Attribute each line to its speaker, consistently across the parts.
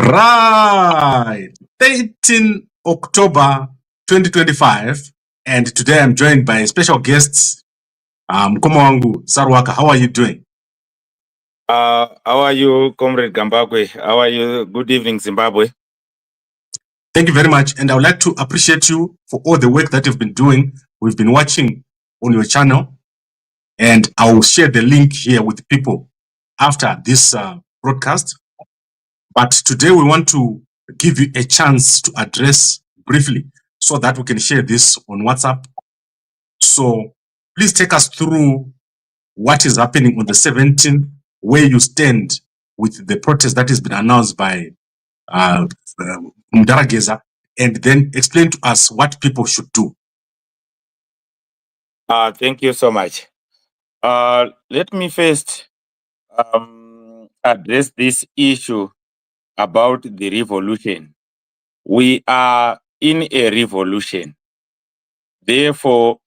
Speaker 1: Right, 13 October 2025, and today I'm joined by special guests, mkoma wangu Saruwaka. How are you doing?
Speaker 2: How are you, Comrade Gambakwe? How are you? Good evening, Zimbabwe.
Speaker 1: Thank you very much, and I would like to appreciate you for all the work that you've been doing. We've been watching on your channel, and I will share the link here with people after this broadcast. But today we want to give you a chance to address briefly so that we can share this on WhatsApp. So please take us through what is happening on the 17th, where you stand with the protest that has been announced by Mdarageza, and then explain to us what people should do.
Speaker 2: Thank you so much. Let me first address this issue about the revolution. We are in a revolution. Therefore,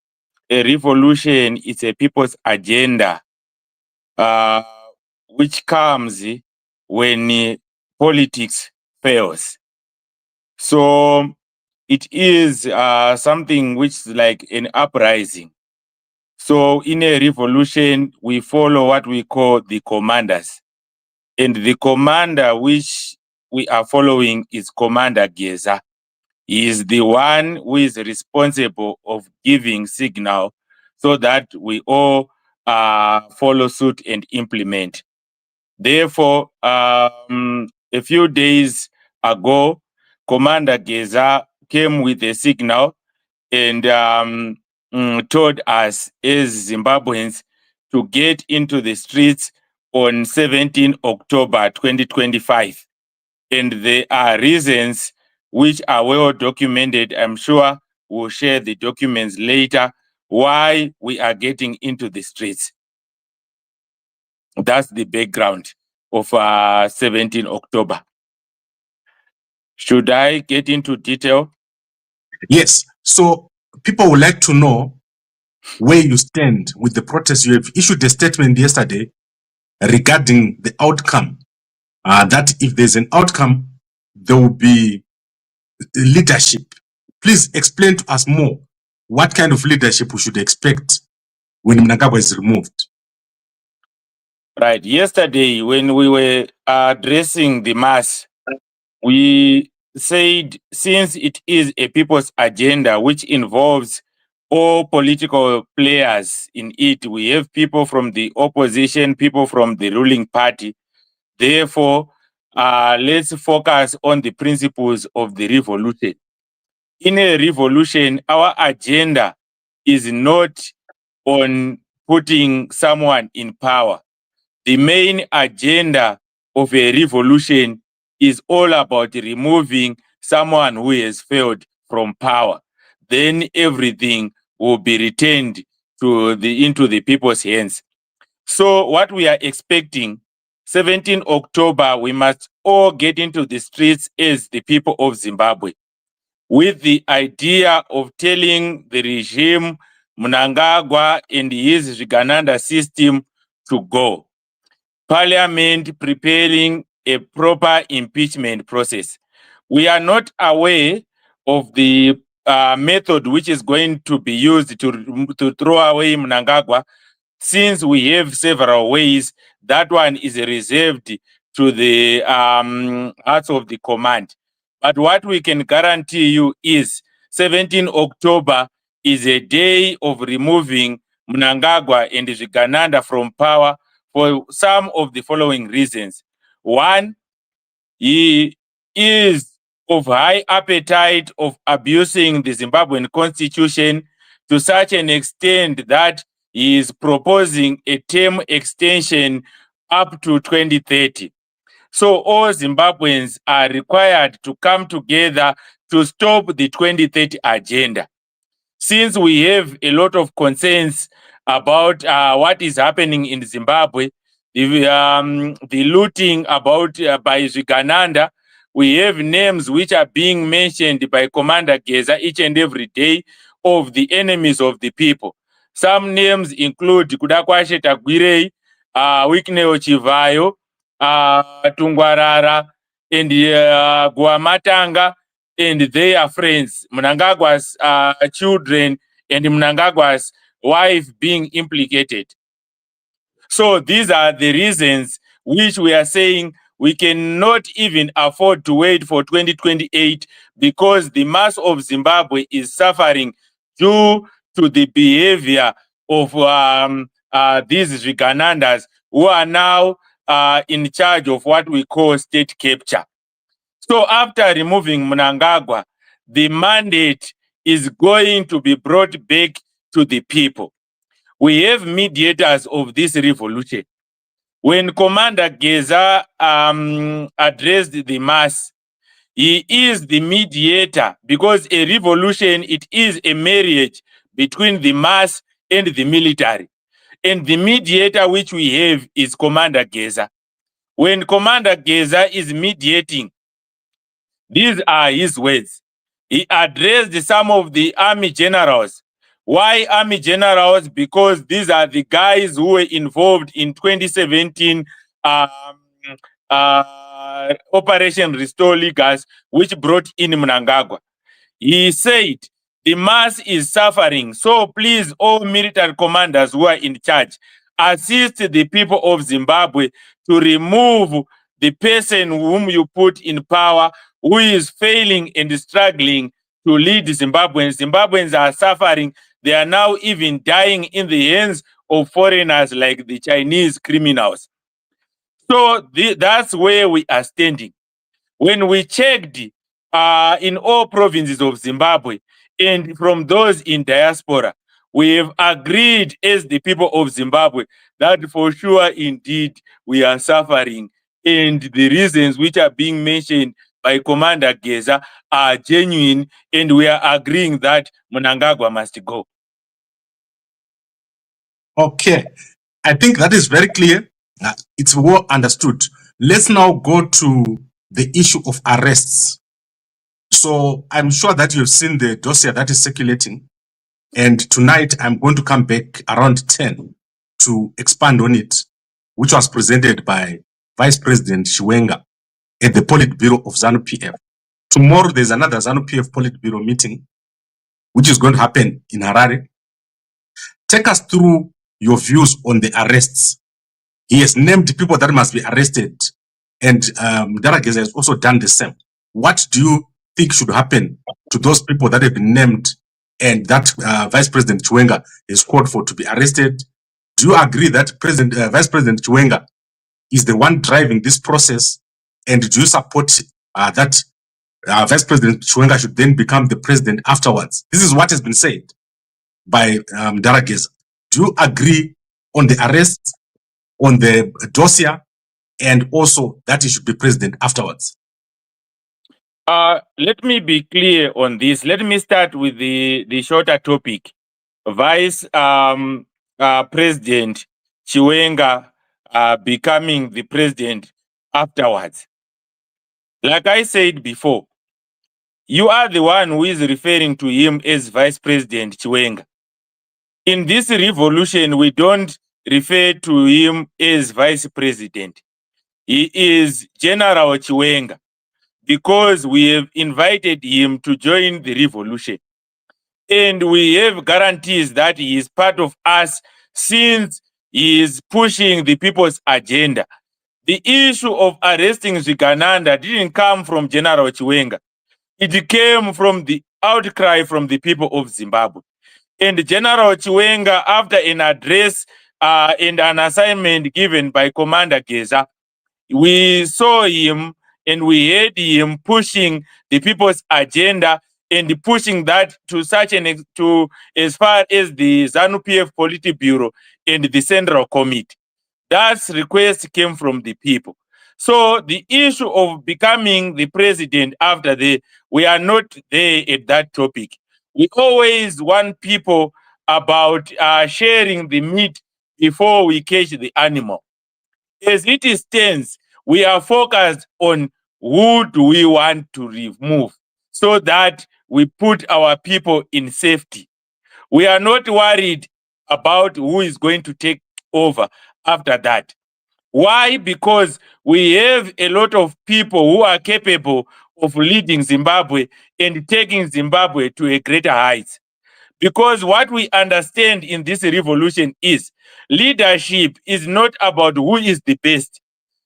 Speaker 2: a revolution is a people's agenda which comes when politics fails. So it is something which is like an uprising. So in a revolution, we follow what we call the commanders. And the commander which we are following is Commander Geza. He is the one who is responsible of giving signal so that we all follow suit and implement. Therefore, a few days ago, Commander Geza came with a signal and told us as Zimbabweans to get into the streets on 17 October 2025. And there are reasons which are well documented. I'm sure we'll share the documents later why we are getting into the streets. That's the background of 17 October. Should I get into detail?
Speaker 1: Yes. So people would like to know where you stand with the protest. You have issued a statement yesterday regarding the outcome, that if there's an outcome, there will be leadership. Please explain to us more what kind of leadership we should expect when Mangagwa is removed.
Speaker 2: Right. Yesterday, when we were addressing the mass, we said since it is a people's agenda which involves all political players in it, we have people from the opposition, people from the ruling party. Therefore, let's focus on the principles of the revolution. In a revolution, our agenda is not on putting someone in power. The main agenda of a revolution is all about removing someone who has failed from power. Then everything will be returned into the people's hands. So what we are expecting, 17 October, we must all get into the streets as the people of Zimbabwe, with the idea of telling the regime, Mangagwa and his Gananda system to go. Parliament preparing a proper impeachment process. We are not aware of the method which is going to be used to throw away Mangagwa, since we have several ways. That one is reserved to the hearts of the command. But what we can guarantee you is 17 October is a day of removing Mangagwa and Gananda from power for some of the following reasons. One, he is of high appetite of abusing the Zimbabwean constitution to such an extent that he is proposing a term extension up to 2030. So all Zimbabweans are required to come together to stop the 2030 agenda. Since we have a lot of concerns about what is happening in Zimbabwe, the looting about by Gananda, we have names which are being mentioned by Commander Geza each and every day of the enemies of the people. Some names include Kudakwashe Tagwirei, Wicknell Chivayo, Tungwarara, and Guamatanga and their friends, Mnangagwa's children and Mnangagwa's wife being implicated. So these are the reasons which we are saying we cannot even afford to wait for 2028 because the mass of Zimbabwe is suffering due to the behavior of these Ganandas who are now in charge of what we call state capture. So after removing Mnangagwa, the mandate is going to be brought back to the people. We have mediators of this revolution. When Commander Geza addressed the mass, he is the mediator because a revolution, it is a marriage between the mass and the military. And the mediator which we have is Commander Geza. When Commander Geza is mediating, these are his words. He addressed some of the army generals. Why army generals? Because these are the guys who were involved in 2017 Operation Restore Ligas, which brought in Mnangagwa. He said, the mass is suffering, so please, all military commanders who are in charge, assist the people of Zimbabwe to remove the person whom you put in power, who is failing and struggling to lead Zimbabweans. Zimbabweans are suffering. They are now even dying in the hands of foreigners like the Chinese criminals. So that's where we are standing. When we checked in all provinces of Zimbabwe and from those in diaspora, we have agreed as the people of Zimbabwe that for sure indeed we are suffering, and the reasons which are being mentioned by Commander Geza are genuine, and we are agreeing that Mnangagwa must go.
Speaker 1: Okay, I think that is very clear. It's well understood. Let's now go to the issue of arrests. So I'm sure that you've seen the dossier that is circulating. And tonight I'm going to come back around 10 to expand on it, which was presented by Vice President Chiwenga at the Politburo of ZANU-PF. Tomorrow there's another ZANU-PF Politburo meeting, which is going to happen in Harare. Take us through your views on the arrests. He has named people that must be arrested, and Darageza has also done the same. What do you think should happen to those people that have been named and that Vice President Chiwenga is called for to be arrested? Do you agree that Vice President Chiwenga is the one driving this process? And do you support that Vice President Chiwenga should then become the president afterwards? This is what has been said by Darageza. Do you agree on the arrests, on the dossier, and also that he should be president afterwards?
Speaker 2: Let me be clear on this. Let me start with the shorter topic. Vice President Chiwenga becoming the president afterwards. Like I said before, you are the one who is referring to him as Vice President Chiwenga. In this revolution, we don't refer to him as Vice President. He is General Chiwenga because we have invited him to join the revolution. And we have guarantees that he is part of us since he is pushing the people's agenda. The issue of arresting Gananda didn't come from General Chiwenga. It came from the outcry from the people of Zimbabwe. And General Chiwenga, after an address and an assignment given by Commander Geza, we saw him and we heard him pushing the people's agenda and pushing that to such to as far as the ZANU-PF Politburo and the Central Committee. That request came from the people. So the issue of becoming the president after we are not there at that topic. We always want people about sharing the meat before we catch the animal. As it stands, we are focused on who do we want to remove so that we put our people in safety. We are not worried about who is going to take over after that. Why? Because we have a lot of people who are capable of leading Zimbabwe and taking Zimbabwe to a greater height. Because what we understand in this revolution is leadership is not about who is the best.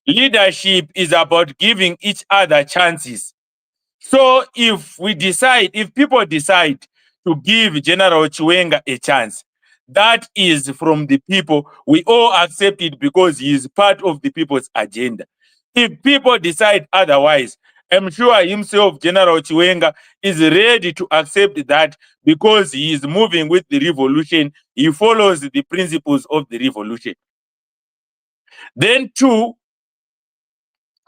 Speaker 2: Leadership is about giving each other chances. So if people decide to give General Chiwenga a chance, that is from the people. We all accept it because he is part of the people's agenda. If people decide otherwise, I'm sure himself, General Chiwenga, is ready to accept that because he is moving with the revolution. He follows the principles of the revolution. Then two,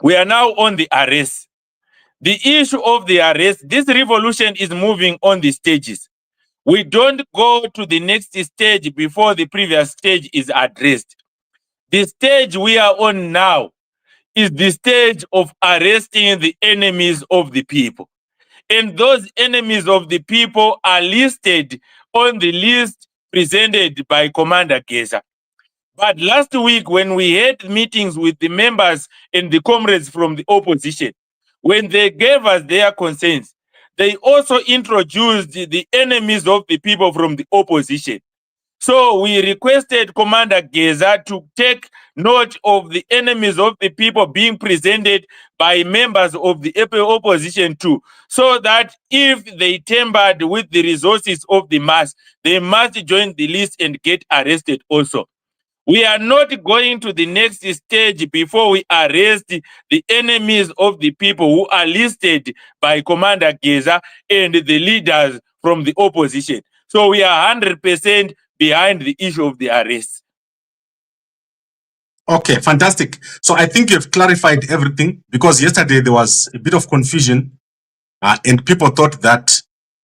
Speaker 2: we are now on the arrest. The issue of the arrest, this revolution is moving on the stages. We don't go to the next stage before the previous stage is addressed. The stage we are on now is the stage of arresting the enemies of the people. And those enemies of the people are listed on the list presented by Commander Geza. But last week, when we had meetings with the members and the comrades from the opposition, when they gave us their concerns, they also introduced the enemies of the people from the opposition. So we requested Commander Geza to take note of the enemies of the people being presented by members of the opposition too, so that if they tampered with the resources of the mass, they must join the list and get arrested also. We are not going to the next stage before we arrest the enemies of the people who are listed by Commander Geza and the leaders from the opposition. So we are 100% behind the issue of the arrest.
Speaker 1: Okay, fantastic. So I think you've clarified everything, because yesterday there was a bit of confusion and people thought that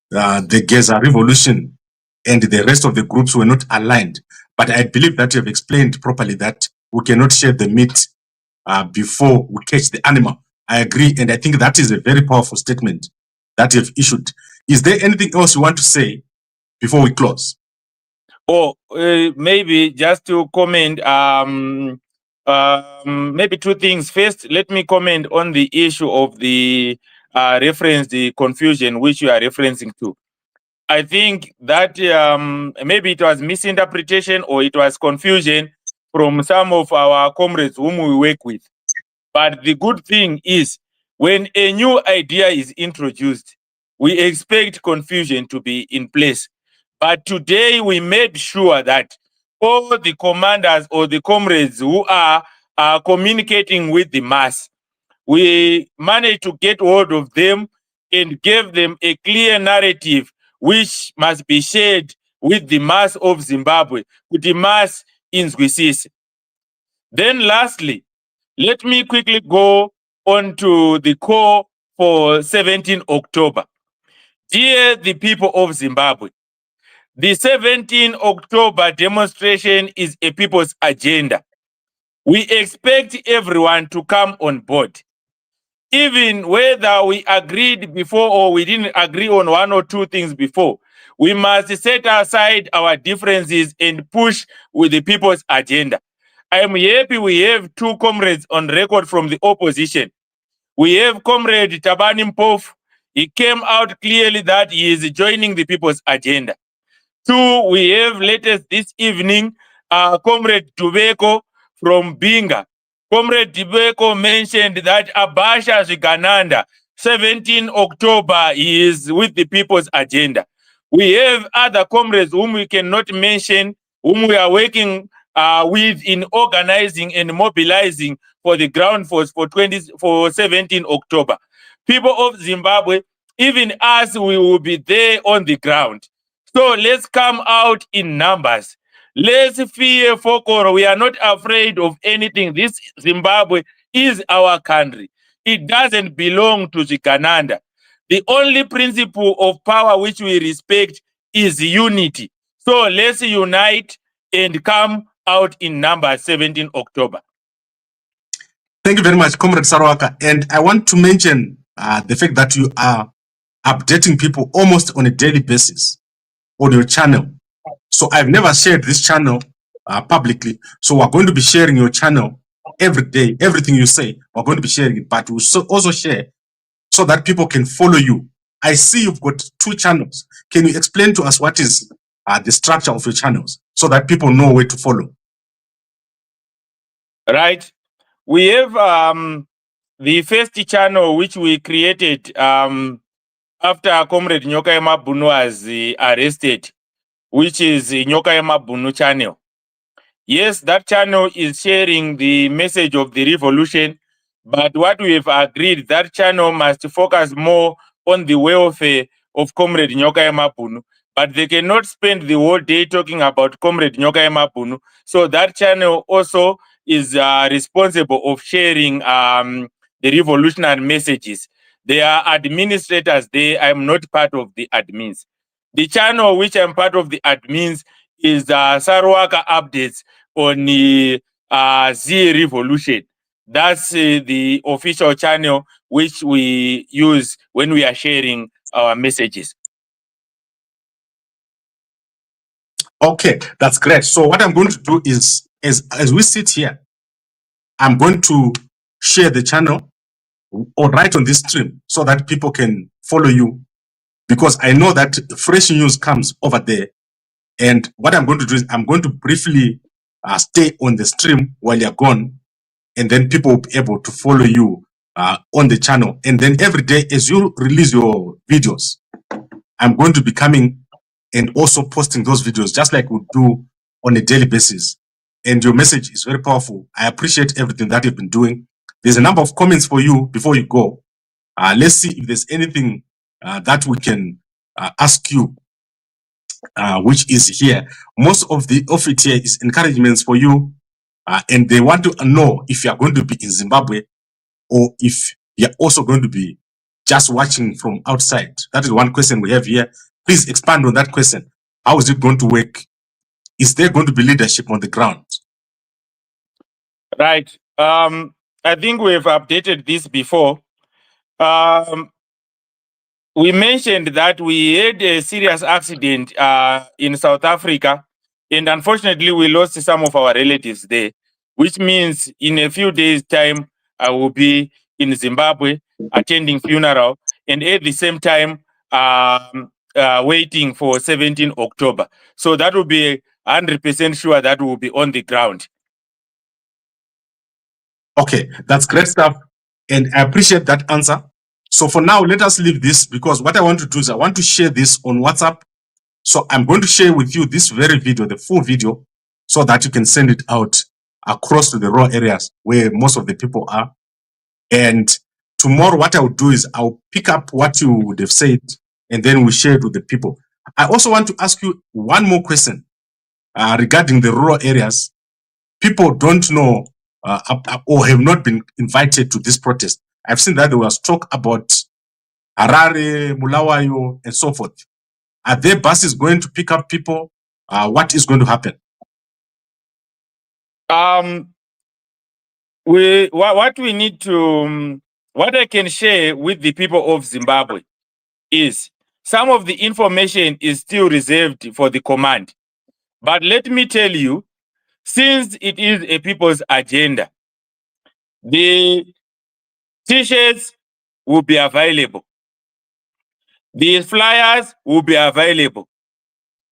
Speaker 1: the Geza revolution and the rest of the groups were not aligned. But I believe that you have explained properly that we cannot share the meat before we catch the animal. I agree, and I think that is a very powerful statement that you have issued. Is there anything else you want to say before we close?
Speaker 2: Or maybe just to comment, maybe two things. First, let me comment on the issue of the reference, the confusion which you are referencing to. I think that maybe it was misinterpretation or it was confusion from some of our comrades whom we work with. But the good thing is, when a new idea is introduced, we expect confusion to be in place. But today we made sure that all the commanders or the comrades who are communicating with the mass, we managed to get hold of them and gave them a clear narrative which must be shared with the mass of Zimbabwe, with the mass in Zwisisi. Then lastly, let me quickly go on to the call for 17 October. Dear the people of Zimbabwe, the 17 October demonstration is a people's agenda. We expect everyone to come on board. Even whether we agreed before or we didn't agree on one or two things before, we must set aside our differences and push with the people's agenda. I am happy we have two comrades on record from the opposition. We have Comrade Tabani Mpofu. He came out clearly that he is joining the people's agenda. Two, we have latest this evening, Comrade Tubeko from Binga. Comrade Tubeko mentioned that Abasha Gananda, 17 October, is with the people's agenda. We have other comrades whom we cannot mention, whom we are working with in organizing and mobilizing for the ground force for 17 October. People of Zimbabwe, even us, we will be there on the ground. So let's come out in numbers. Let's fear Fokoro. We are not afraid of anything. This Zimbabwe is our country. It doesn't belong to the Gananda. The only principle of power which we respect is unity. So let's unite and come out in numbers 17 October.
Speaker 1: Thank you very much, Comrade Saruwaka. And I want to mention the fact that you are updating people almost on a daily basis on your channel. So I've never shared this channel publicly. So we're going to be sharing your channel every day, everything you say, we're going to be sharing it, but we'll also share so that people can follow you. I see you've got 2 channels. Can you explain to us what is the structure of your channels so that people know where to follow?
Speaker 2: Right. We have the first channel which we created after Comrade Nyoka Mabunu was arrested, which is the Nyoka Mabunu channel. Yes, that channel is sharing the message of the revolution, but what we have agreed, that channel must focus more on the welfare of Comrade Nyoka Mabunu, but they cannot spend the whole day talking about Comrade Nyoka Mabunu. So that channel also is responsible of sharing the revolutionary messages. They are administrators there. I'm not part of the admins. The channel which I'm part of the admins is Saruwaka updates on the Z revolution. That's the official channel which we use when we are sharing our messages.
Speaker 1: Okay, that's great. So what I'm going to do is, as we sit here, I'm going to share the channel or right on this stream so that people can follow you, because I know that fresh news comes over there. And what I'm going to do is I'm going to briefly stay on the stream while you're gone, and then people will be able to follow you on the channel. And then every day as you release your videos, I'm going to be coming and also posting those videos just like we do on a daily basis. And your message is very powerful. I appreciate everything that you've been doing. There's a number of comments for you before you go. Let's see if there's anything that we can ask you, which is here. Most of it here is encouragements for you, and they want to know if you are going to be in Zimbabwe or if you're also going to be just watching from outside. That is one question we have here. Please expand on that question. How is it going to work? Is there going to be leadership on the ground?
Speaker 2: Right. I think we've updated this before. We mentioned that we had a serious accident in South Africa, and unfortunately we lost some of our relatives there, which means in a few days' time, I will be in Zimbabwe attending funeral, and at the same time, waiting for 17 October. So that will be 100% sure that will be on the ground.
Speaker 1: Okay, that's great stuff. And I appreciate that answer. So for now, let us leave this, because what I want to do is I want to share this on WhatsApp. So I'm going to share with you this very video, the full video, so that you can send it out across to the rural areas where most of the people are. And tomorrow, what I will do is I'll pick up what you would have said, and then we share it with the people. I also want to ask you one more question regarding the rural areas. People don't know or have not been invited to this protest. I've seen that there was talk about Harare, Mulawayo, and so forth. Are there buses going to pick up people? What is going to happen?
Speaker 2: What we need to, what I can share with the people of Zimbabwe is some of the information is still reserved for the command. But let me tell you, since it is a people's agenda, the t-shirts will be available. The flyers will be available.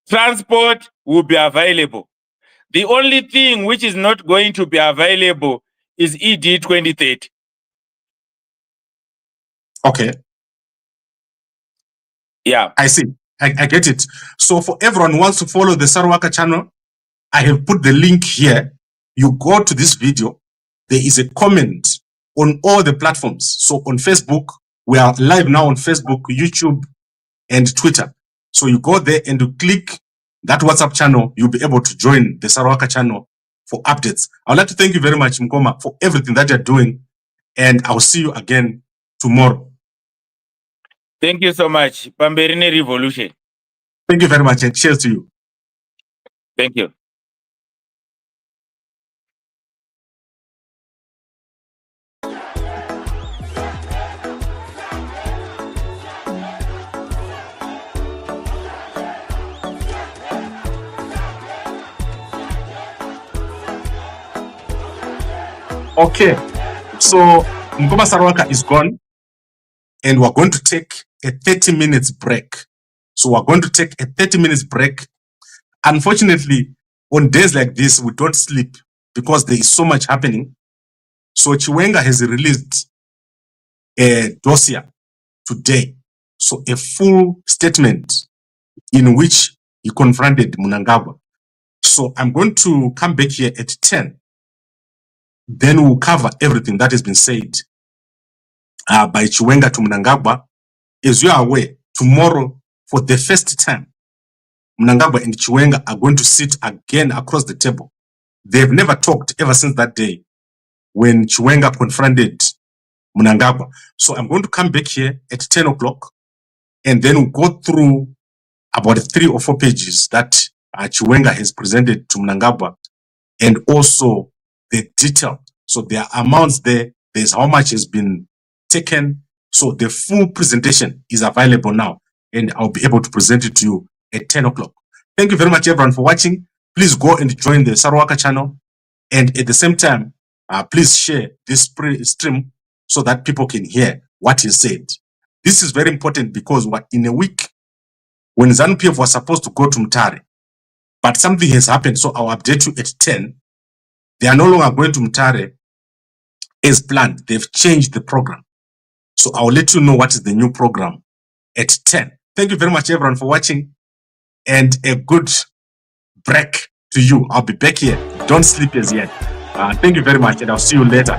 Speaker 2: Transport will be available. The only thing which is not going to be available is ED 2030.
Speaker 1: Okay.
Speaker 2: Yeah.
Speaker 1: I see. I get it. So for everyone who wants to follow the Saruwaka channel, I have put the link here. You go to this video. There is a comment on all the platforms. So on Facebook, we are live now on Facebook, YouTube, and Twitter. So you go there and you click that WhatsApp channel. You'll be able to join the Saruwaka channel for updates. I'd like to thank you very much, Mkoma, for everything that you're doing. And I'll see you again tomorrow.
Speaker 2: Thank you so much. Pamberine Revolution.
Speaker 1: Thank you very much, and cheers to you.
Speaker 2: Thank you.
Speaker 1: Okay, so Mngoma Saruwaka is gone, and we're going to take a 30 minutes break. So we're going to take a 30 minutes break. Unfortunately, on days like this, we don't sleep because there is so much happening. So Chiwenga has released a dossier today. So a full statement in which he confronted Mnangagwa. So I'm going to come back here at 10. Then we'll cover everything that has been said by Chiwenga to Mnangagwa. As you are aware, tomorrow, for the first time, Mnangagwa and Chiwenga are going to sit again across the table. They've never talked ever since that day when Chiwenga confronted Mnangagwa. So I'm going to come back here at 10 o'clock, and then we'll go through about 3 or 4 pages that Chiwenga has presented to Mnangagwa, and also the detail. So there are amounts there, there's how much has been taken. So the full presentation is available now, and I'll be able to present it to you at 10 o'clock. Thank you very much, everyone, for watching. Please go and join the Saruwaka channel. And at the same time, please share this stream so that people can hear what he said. This is very important because we're in a week when ZANU-PF was supposed to go to Mutare, but something has happened, so I'll update you at 10. They are no longer going to Mutare as planned. They've changed the program. So I'll let you know what is the new program at 10. Thank you very much, everyone, for watching, and a good break to you. I'll be back here. Don't sleep as yet. Thank you very much, and I'll see you later.